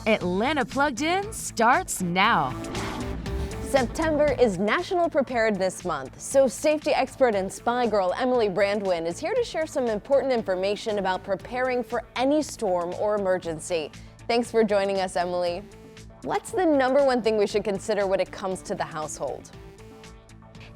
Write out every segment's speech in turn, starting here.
Atlanta Plugged In starts now. September is National Preparedness Month, so safety expert and spy girl Emily Brandwin is here to share some important information about preparing for any storm or emergency. Thanks for joining us, Emily. What's the number one thing we should consider when it comes to the household?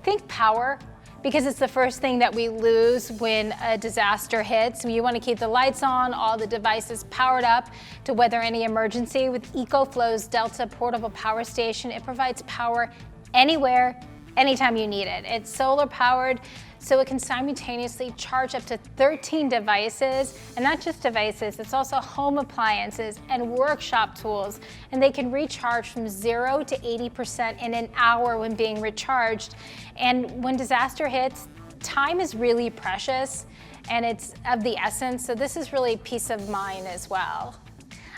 Think power, because it's the first thing that we lose when a disaster hits. You want to keep the lights on, all the devices powered up to weather any emergency. With EcoFlow's Delta Portable Power Station, it provides power anywhere, anytime you need it. It's solar powered, so it can simultaneously charge up to 13 devices, and not just devices, it's also home appliances and workshop tools, and they can recharge from 0 to 80% in an hour when being recharged. And when disaster hits, time is really precious and it's of the essence, so this is really peace of mind as well.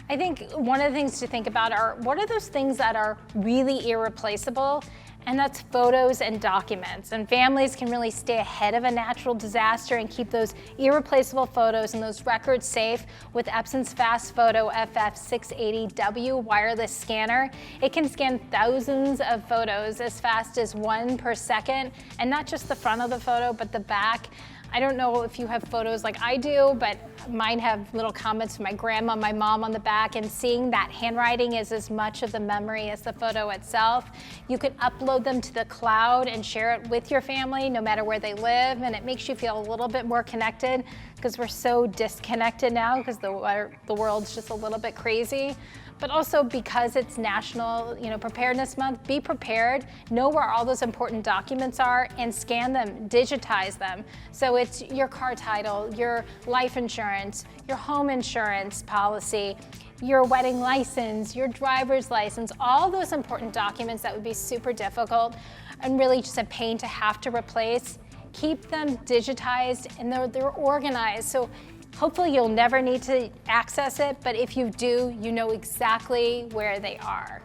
I think one of the things to think about are, what are those things that are really irreplaceable? And that's photos and documents. And families can really stay ahead of a natural disaster and keep those irreplaceable photos and those records safe with Epson's Fast Photo FF680W wireless scanner. It can scan thousands of photos as fast as 1 per second, and not just the front of the photo, but the back. I don't know if you have photos like I do, but mine have little comments from my grandma, my mom on the back, and seeing that handwriting is as much of the memory as the photo itself. You can upload them to the cloud and share it with your family, no matter where they live, and it makes you feel a little bit more connected, because we're so disconnected now because the world's just a little bit crazy. But also because it's National Preparedness Month, be prepared, know where all those important documents are and scan them, digitize them. So it's your car title, your life insurance, your home insurance policy, your wedding license, your driver's license, all those important documents that would be super difficult and really just a pain to have to replace. Keep them digitized and they're organized. So hopefully you'll never need to access it, but if you do, you know exactly where they are.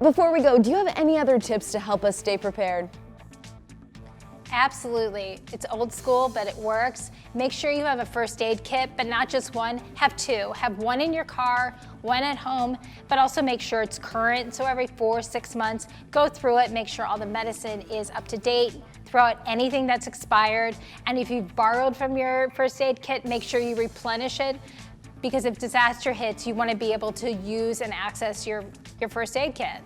Before we go, do you have any other tips to help us stay prepared? Absolutely. It's old school, but it works. Make sure you have a first aid kit, but not just one, have two. Have one in your car, one at home, but also make sure it's current. So every 4 or 6 months, go through it, make sure all the medicine is up to date, throw out anything that's expired. And if you've borrowed from your first aid kit, make sure you replenish it, because if disaster hits, you want to be able to use and access your first aid kit.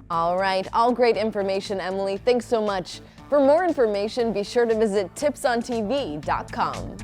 All right, all great information, Emily. Thanks so much. For more information, be sure to visit tipsontv.com.